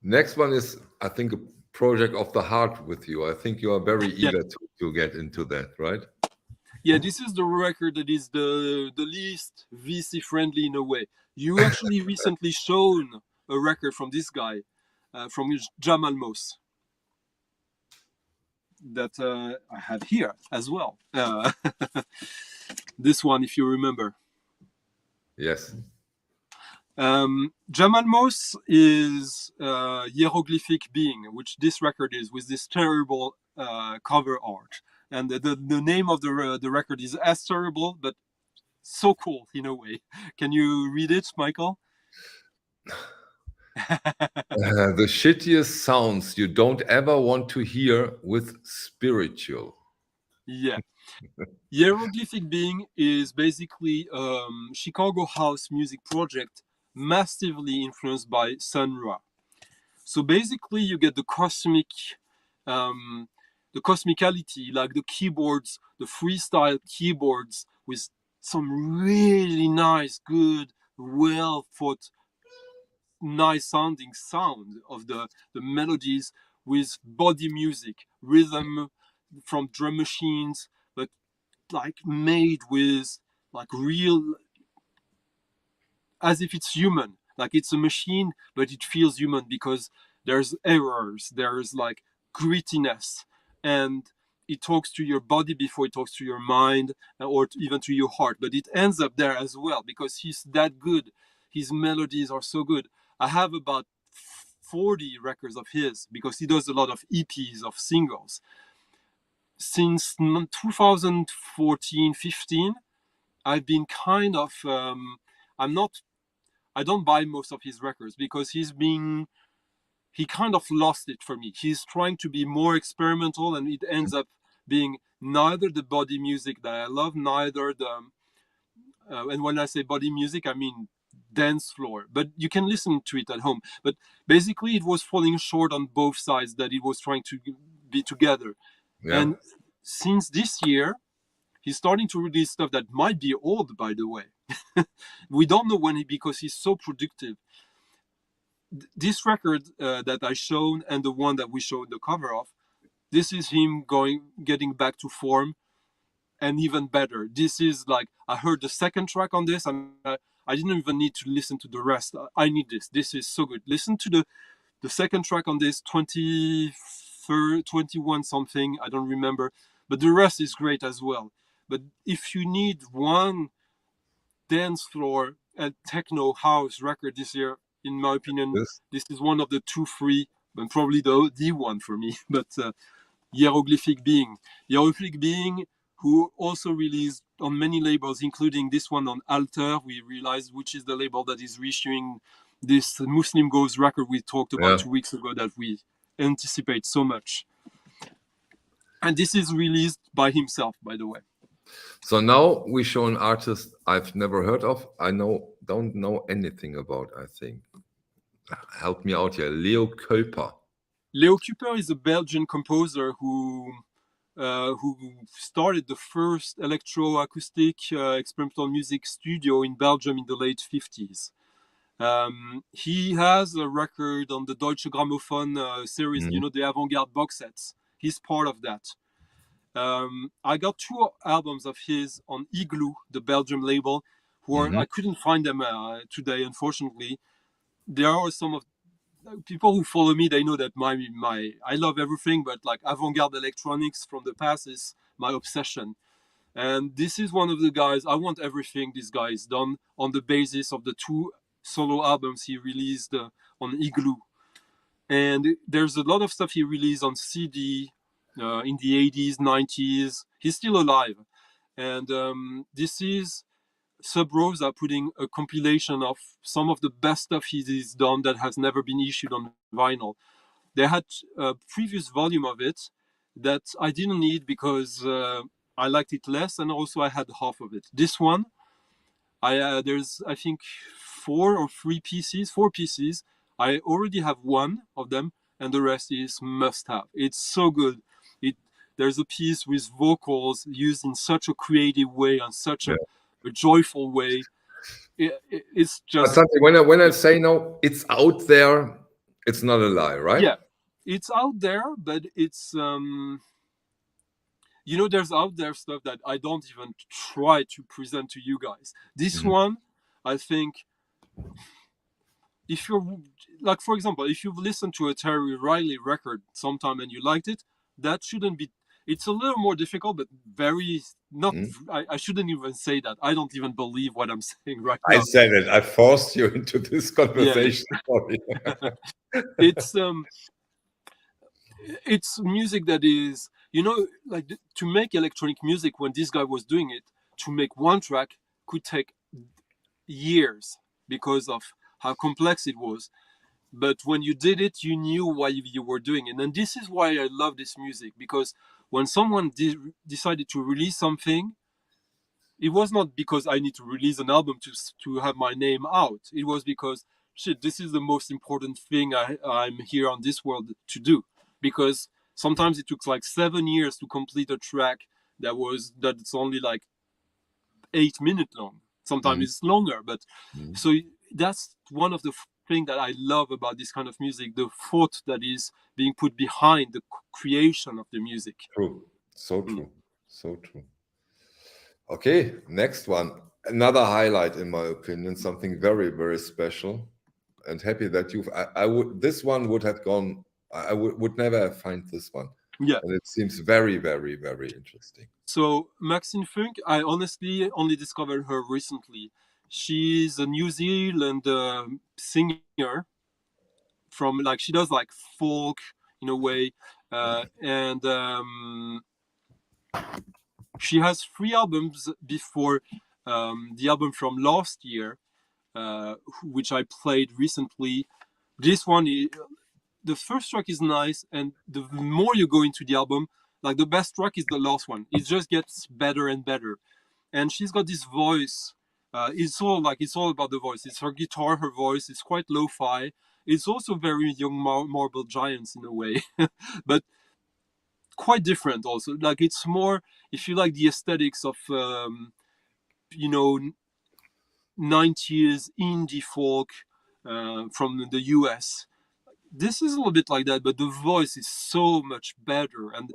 Next one is, I think, a project of the heart with you. I think you are very eager to get into that, right? Yeah, this is the record that is the least VC friendly in a way. You actually recently shown a record from this guy, from Jamal Mos, that I have here as well. This one, if you remember. Yes. Jamal Mos is Hieroglyphic Being, which this record is, with this terrible cover art. And the name of the record is as terrible, but so cool in a way. Can you read it, Michael? The shittiest sounds you don't ever want to hear with spiritual. Yeah. Hieroglyphic Being is basically Chicago house music project massively influenced by Sun Ra. So basically you get the cosmicality, like the keyboards, the freestyle keyboards with some really nice, good, well thought, nice sounding sound of the melodies, with body music, rhythm from drum machines, but made with real, as if it's human, it's a machine, but it feels human because there's errors, there's grittiness, and it talks to your body before it talks to your mind or even to your heart, but it ends up there as well because he's that good. His melodies are so good. I have about 40 records of his because he does a lot of EPs of singles. since 2014-15, I've been kind of I don't buy most of his records because he kind of lost it for me. He's trying to be more experimental, and it ends up being neither the body music that I love, neither the and when I say body music, I mean dance floor. But you can listen to it at home. But basically, it was falling short on both sides that it was trying to be together. Yeah. And since this year, he's starting to release stuff that might be old, by the way. We don't know when because he's so productive. This record that I showed and the one that we showed the cover of, this is him getting back to form, and even better. This is like, I heard the second track on this, and I didn't even need to listen to the rest. I need this. This is so good. Listen to the second track on this, 21 something, I don't remember, but the rest is great as well. But if you need one dance floor and techno house record this year, in my opinion, this is one of the 2-3, and probably the one for me. But Hieroglyphic Being, who also released on many labels, including this one on Alter, we realized, which is the label that is reissuing this Muslim Goes record we talked about 2 weeks ago that we anticipate so much. And this is released by himself, by the way. So now we show an artist I've never heard of. Don't know anything about, I think. Help me out here. Leo Kuiper. Leo Kuiper is a Belgian composer who started the first electroacoustic experimental music studio in Belgium in the late 50s. He has a record on the Deutsche Grammophon series, you know, the avant-garde box sets. He's part of that. I got 2 albums of his on Igloo, the Belgium label, I couldn't find them today, unfortunately. There are some of people who follow me, they know that I love everything, but like avant-garde electronics from the past is my obsession. And this is one of the guys, I want everything this guy has done on the basis of the 2 solo albums he released on Igloo. And there's a lot of stuff he released on CD in the 80s, 90s. He's still alive. And this is Sub Rosa putting a compilation of some of the best stuff he's done that has never been issued on vinyl. They had a previous volume of it that I didn't need because I liked it less, and also I had half of it. This one, there's I think 4 pieces. I already have one of them, and the rest is must-have. It's so good. There's a piece with vocals used in such a creative way, and such a joyful way. It's just when I say no, it's out there. It's not a lie, right? Yeah, it's out there, but it's you know, there's out there stuff that I don't even try to present to you guys. This one, I think, if you're like, for example, if you've listened to a Terry Riley record sometime and you liked it, that shouldn't be. It's a little more difficult, but very not. I shouldn't even say that. I don't even believe what I'm saying right now. I said it. I forced you into this conversation. Yeah. It's music that is, you know, like to make electronic music when this guy was doing it, to make one track could take years because of how complex it was. But when you did it, you knew why you were doing it. And this is why I love this music, because when someone decided to release something, it was not because I need to release an album to have my name out. It was because, shit, this is the most important thing I'm here on this world to do. Because sometimes it took like 7 years to complete a track that's only like 8 minutes long. Sometimes it's longer, but so that's one of the things that I love about this kind of music, the thought that is being put behind the creation of the music. True. So true. So true. Okay, next one. Another highlight, in my opinion, something very, very special, and happy that this one would have gone, I would never have found this one. Yeah. And it seems very, very, very interesting. So Maxine Funk, I honestly only discovered her recently. She's a New Zealand singer she does like folk in a way, and She has 3 albums before the album from last year, which I played recently. This one, the first track is nice, and the more you go into the album, like the best track is the last one. It just gets better and better. And she's got this voice. It's all about the voice. It's her guitar, her voice. It's quite lo-fi. It's also very young Marble Giants in a way, but quite different also. Like it's more, if you like the aesthetics of, 90s indie folk from the US. This is a little bit like that, but the voice is so much better. And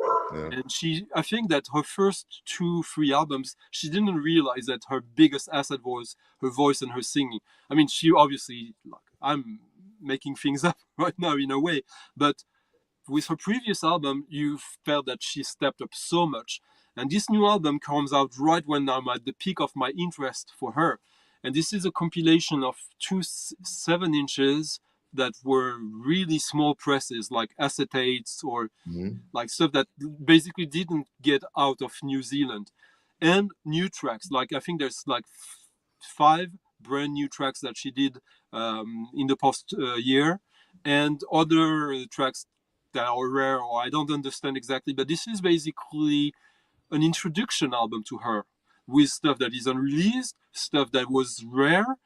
I think that her first 2-3 albums, she didn't realize that her biggest asset was her voice and her singing. I mean, she obviously, like, I'm making things up right now in a way, but with her previous album, you felt that she stepped up so much. And this new album comes out right when I'm at the peak of my interest for her. And this is a compilation of 2 7-inches that were really small presses, like acetates or like stuff that basically didn't get out of New Zealand. And new tracks, like I think there's like 5 brand new tracks that she did in the past year, and other tracks that are rare or I don't understand exactly. But this is basically an introduction album to her, with stuff that is unreleased, stuff that was rare.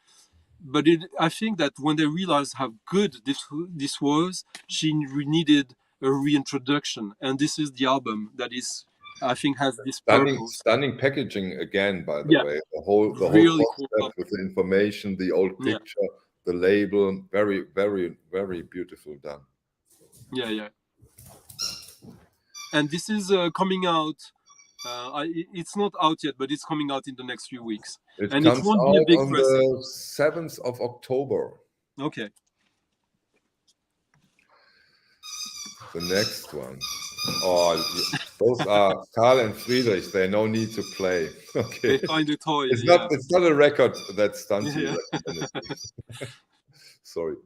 But I think that when they realized how good this was, she needed a reintroduction, and this is the album that is, I think, has this purpose. Stunning packaging again, by the way. The whole really concept cool with the information, the old picture, the label, very, very, very beautiful done. Yeah. And this is coming out. It's not out yet, but it's coming out in the next few weeks. It and comes it won't out be a big on the 7th of October. Okay. The next one. Oh, those are Karl and Friedrich. They no need to play. Okay. They find a toy. It's not a record that's Stunty. Sorry.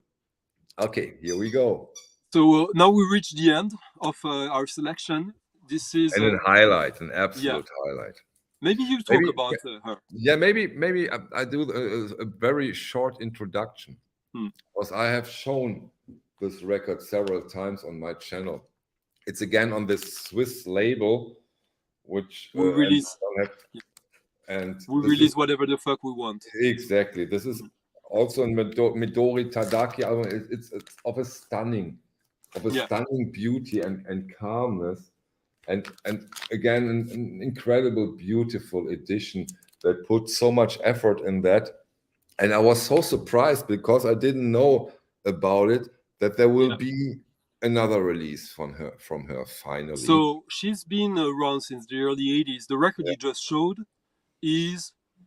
Okay, here we go. So now we reach the end of our selection. This is an absolute highlight. Maybe you talk about her. Yeah, maybe I do a very short introduction, because I have shown this record several times on my channel. It's again on this Swiss label, which we release, we release whatever the fuck we want. Exactly. This is also in Midori Tadaki album. It's of a stunning beauty and calmness. And again, an incredible, beautiful edition that put so much effort in that. And I was so surprised, because I didn't know about it, that there will be another release from her finally. So she's been around since the early 80s. The record you just showed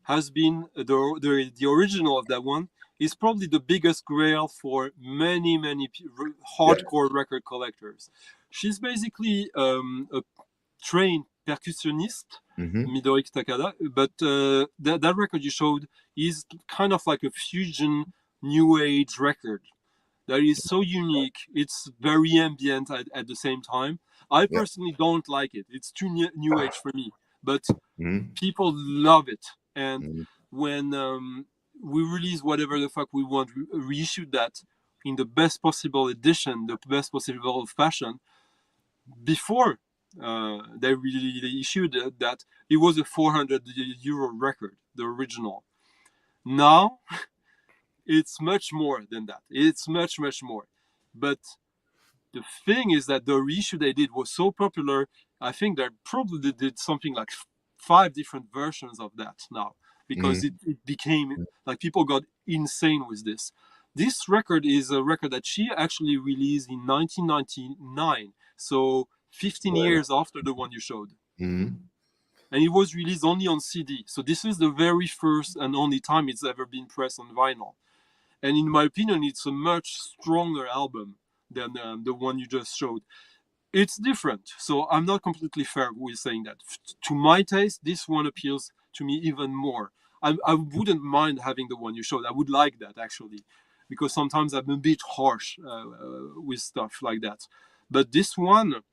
has been the original of that one is probably the biggest grail for many hardcore record collectors. She's basically a trained percussionist, Midori Takada, but that record you showed is kind of like a fusion new age record that is so unique. It's very ambient at the same time. I personally don't like it. It's too new age for me, but people love it. And when we release whatever the fuck we want, we reissued that in the best possible edition, the best possible fashion. Before they really issued that, it was a 400 euro record, the original. Now it's much more than that. It's much more. But the thing is that the reissue they did was so popular. I think they probably did something like 5 different versions of that now, because it became like people got insane with this. This record is a record that she actually released in 1999, so 15 years after the one you showed. And it was released only on CD. So this is the very first and only time it's ever been pressed on vinyl. And in my opinion, it's a much stronger album than the one you just showed. It's different. So I'm not completely fair with saying that. To my taste, this one appeals to me even more. I wouldn't mind having the one you showed. I would like that, actually, because sometimes I'm a bit harsh with stuff like that. But this one,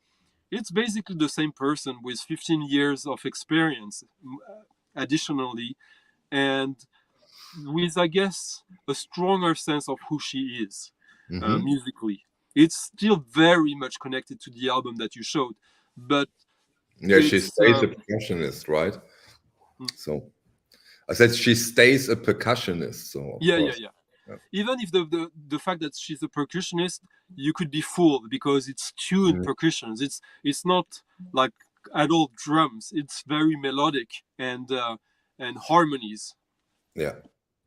it's basically the same person with 15 years of experience additionally, and with, I guess, a stronger sense of who she is musically. It's still very much connected to the album that you showed, but Yeah, she it's stays a percussionist, right? So I said she stays a percussionist. So of yeah. course. Even if the fact that she's a percussionist, you could be fooled because it's tuned percussions. It's not like at all drums. It's very melodic and harmonies. Yeah.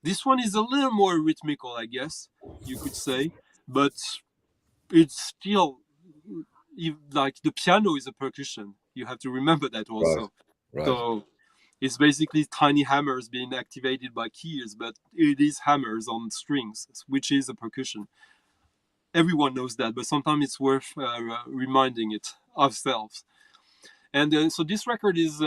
This one is a little more rhythmical, I guess you could say, but it's still like the piano is a percussion. You have to remember that also. Right. So it's basically tiny hammers being activated by keys, but it is hammers on strings, which is a percussion. Everyone knows that, but sometimes it's worth reminding it ourselves. And so this record is,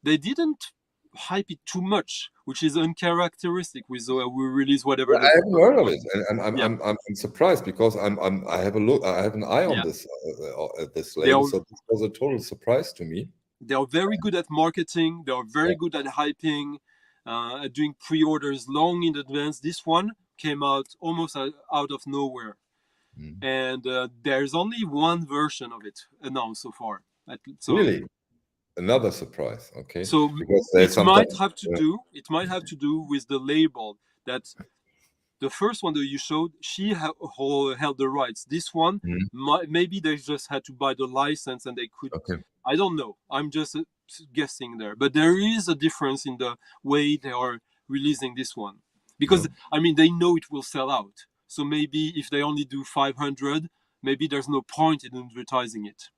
they didn't hype it too much, which is uncharacteristic with we release whatever. I haven't heard of it, and Yeah. I'm surprised because I have a look. I have an eye on Yeah. this at this label, so this was a total surprise to me. They are very good at marketing. They are very good at hyping, at doing pre-orders long in advance. This one came out almost out of nowhere, and there's only one version of it announced so far. So, really, another surprise. Okay, so because it might have to do. It might have to do with the label that. The first one that you showed, she held the rights. This one, maybe they just had to buy the license and they could. Okay. I don't know. I'm just guessing there. But there is a difference in the way they are releasing this one. Because, I mean, they know it will sell out. So maybe if they only do 500, maybe there's no point in advertising it.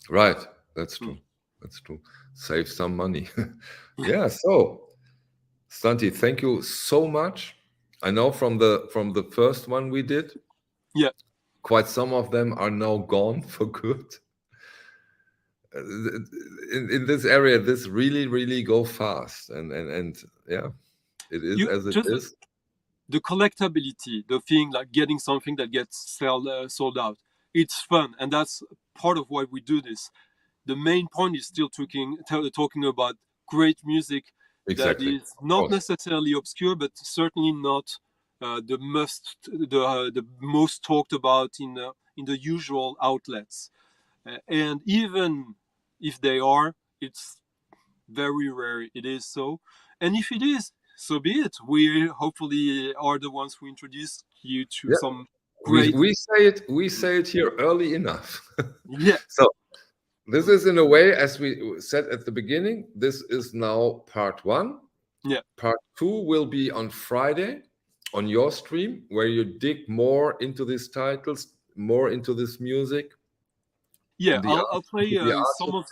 Right. That's true. That's true. Save some money. Yeah. So, Stunty, thank you so much. I know from the first one we did, quite some of them are now gone for good. In this area, this really go fast, and yeah, it is as it is. The collectability, the thing like getting something that gets sold out, it's fun, and that's part of why we do this. The main point is still talking about great music. Exactly. That is not necessarily obscure, but certainly not the most talked about in the usual outlets. And even if they are, it's very rare. It is so, and if it is, so be it. We hopefully are the ones who introduce you to some great. We say it here early enough. Yeah. So. This is in a way, as we said at the beginning, this is now part 1. Yeah. Part 2 will be on Friday on your stream, where you dig more into these titles, more into this music. Yeah, I'll play some of.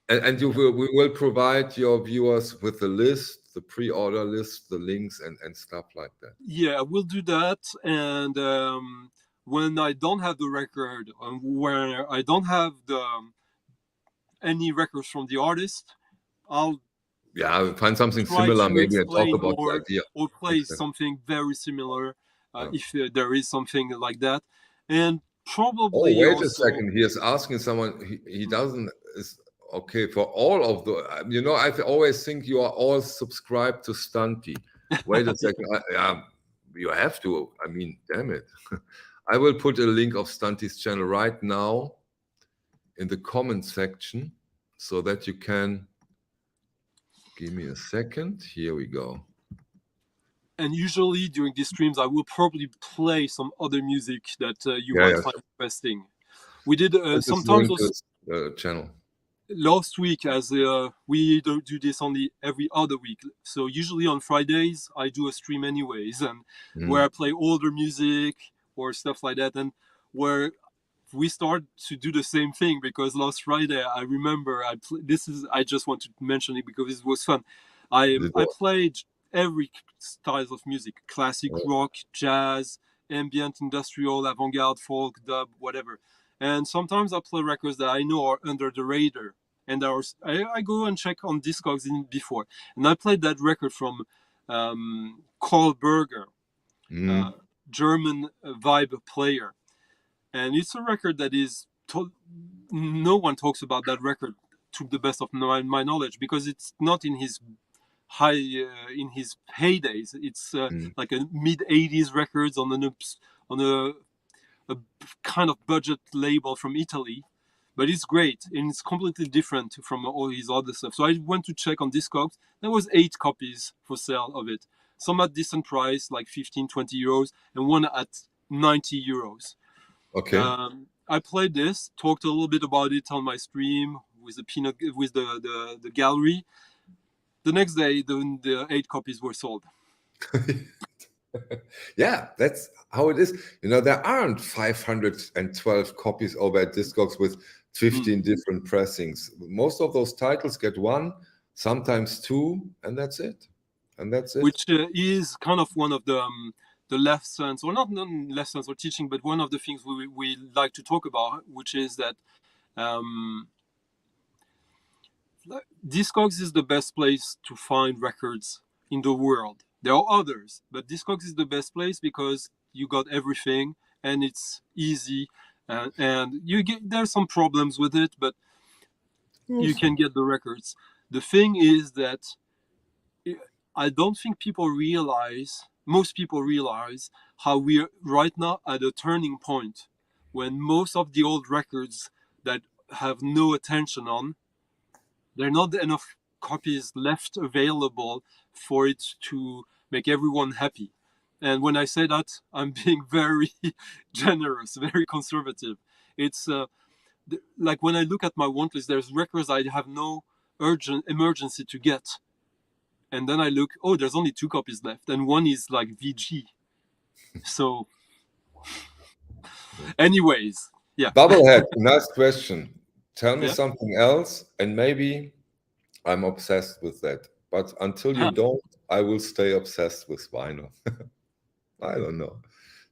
And we will provide your viewers with the list, the pre-order list, the links, and stuff like that. Yeah, we'll do that. And when I don't have the record, where I don't have any records from the artist, I'll find something similar, maybe, and talk about the idea. Or play something very similar, if there is something like that. And probably. Oh, wait a second. He is asking someone. He doesn't. Okay, for all of the. I always think you are all subscribed to Stunty. Wait a second. You have to. I mean, damn it. I will put a link of Stunty's channel right now in the comment section so that you can. Give me a second. Here we go. And usually during these streams, I will probably play some other music that you might find interesting. We did sometimes also channel. Last week, as we don't do this only every other week. So usually on Fridays, I do a stream anyways, and where I play older music or stuff like that, and where we start to do the same thing, because last Friday I remember I just want to mention it because it was fun. I played every style of music: classic rock, jazz, ambient, industrial, avant-garde, folk, dub, whatever. And sometimes I play records that I know are under the radar, and I go and check on Discogs before. And I played that record from Karl Berger, German vibe player. And it's a record that is no one talks about that record to the best of my knowledge, because it's not in his in his heydays. It's like a mid-80s records on a kind of budget label from Italy, but it's great and it's completely different from all his other stuff. So I went to check on Discogs. There was 8 copies for sale of it, some at decent price, like 15-20 euros, and one at 90 euros. Okay. I played this, talked a little bit about it on my stream with the gallery. The next day, the 8 copies were sold. Yeah, that's how it is. There aren't 512 copies over at Discogs with 15 different pressings. Most of those titles get 1, sometimes 2, and that's it. Which is kind of one of the lessons, or not lessons or teaching, but one of the things we like to talk about, which is that Discogs is the best place to find records in the world. There are others, but Discogs is the best place because you got everything and it's easy, and there's some problems with it, but you can get the records. The thing is that I don't think most people realize how we're right now at a turning point when most of the old records that have no attention on, there are not enough copies left available for it to make everyone happy. And when I say that, I'm being very generous, very conservative. It's like when I look at my want list, there's records I have no urgent emergency to get. And then I look, oh, there's only 2 copies left, and one is like VG. So, anyways, yeah. Bubblehead, nice question. Tell me something else, and maybe I'm obsessed with that. But until you don't, I will stay obsessed with vinyl. I don't know.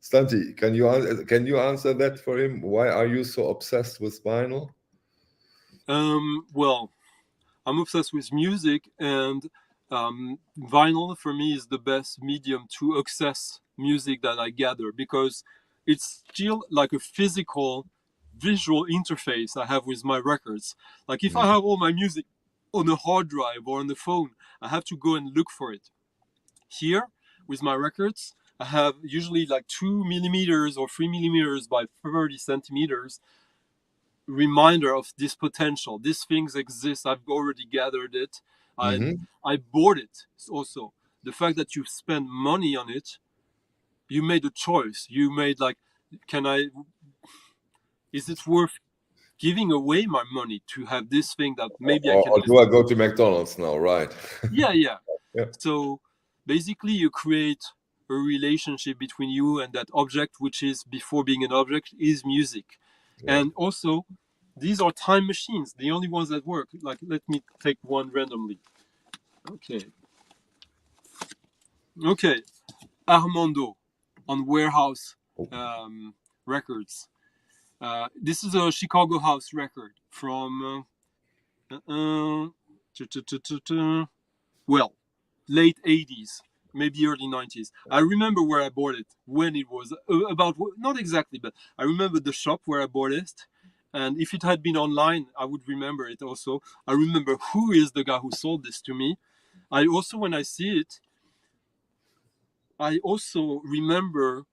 Stunty, can you answer that for him? Why are you so obsessed with vinyl? Well, I'm obsessed with music, and vinyl for me is the best medium to access music that I gather, because it's still like a physical, visual interface I have with my records. Like if I have all my music on a hard drive or on the phone, I have to go and look for it. Here, with my records, I have usually like 2 millimeters or 3 millimeters by 30 centimeters reminder of this potential. These things exist. I've already gathered it. I bought it also. The fact that you spend money on it, you made a choice. You made like, is it worth giving away my money to have this thing that maybe I can... Or do I go to McDonald's now, right? Yeah. So basically you create a relationship between you and that object, which is, before being an object, is music. Yeah. And also, these are time machines, the only ones that work. Like, let me take one randomly. Okay. Armando on Warehouse Records. This is a Chicago house record from late 80s, maybe early 90s. I remember where I bought it, when it was not exactly, but I remember the shop where I bought it. And if it had been online, I would remember it also. I remember who is the guy who sold this to me. I also, when I see it, I also remember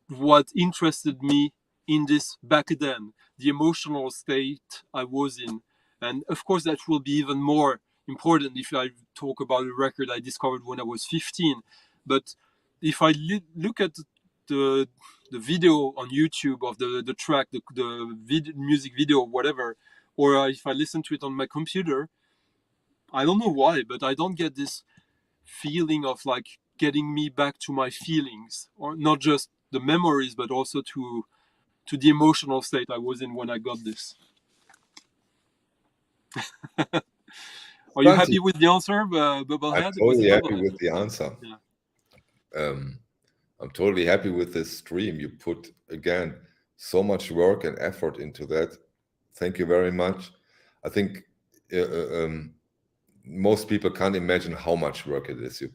what interested me in this back then, the emotional state I was in. And of course, that will be even more important if I talk about a record I discovered when I was 15. But if I look at the video on YouTube of the track, the music video or whatever, or if I listen to it on my computer, I don't know why, but I don't get this feeling of like getting me back to my feelings, or not just the memories, but also to the emotional state I was in when I got this. Are you happy with the answer, Bubblehead? I'm totally happy with the answer. Yeah. I'm totally happy with this stream. You put, again, so much work and effort into that. Thank you very much. I think most people can't imagine how much work it is you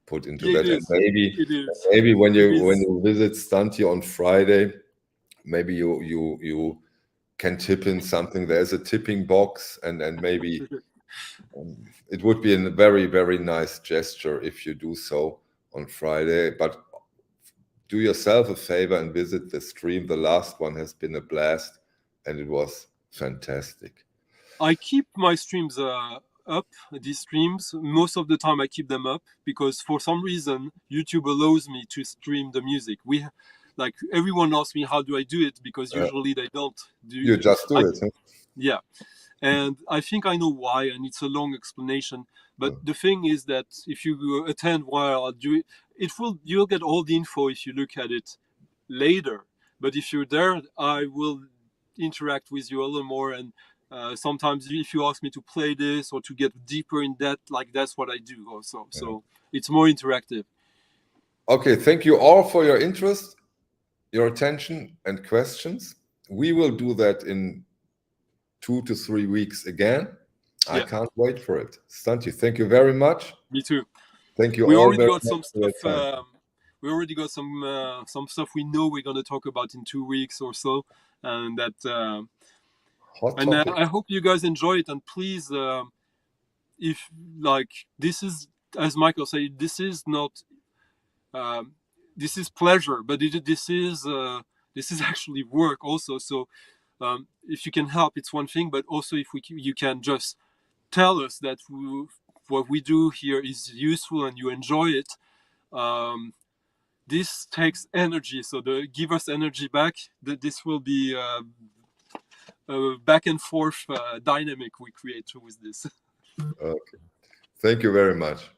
put into that. And maybe when you visit Stunty on Friday, maybe you can tip in something. There's a tipping box, and maybe it would be a very, very nice gesture if you do so on Friday. But do yourself a favor and visit the stream. The last one has been a blast, and it was fantastic. I keep my streams up, these streams. Most of the time I keep them up because for some reason YouTube allows me to stream the music. Like everyone asks me how do I do it, because usually they don't do. You just do it. Huh? Yeah. And I think I know why, and it's a long explanation. But the thing is that if you attend while I do it, you'll get all the info if you look at it later. But if you're there, I will interact with you a little more. And sometimes if you ask me to play this or to get deeper in that, like that's what I do also. Yeah. So it's more interactive. Okay, thank you all for your interest, your attention and questions. We will do that in 2 to 3 weeks again. I can't wait for it. Stunty, thank you very much. Me too. Thank you we all already very got some much stuff. We already got some stuff we know we're going to talk about in 2 weeks or so, and that. And I hope you guys enjoy it. And please, if like this is, as Michael said, this is not. This is pleasure, but this is actually work also. So if you can help, it's one thing. But also, if you can just tell us that what we do here is useful and you enjoy it. This takes energy, so give us energy back. This will be a back and forth dynamic we create with this. Okay. Thank you very much.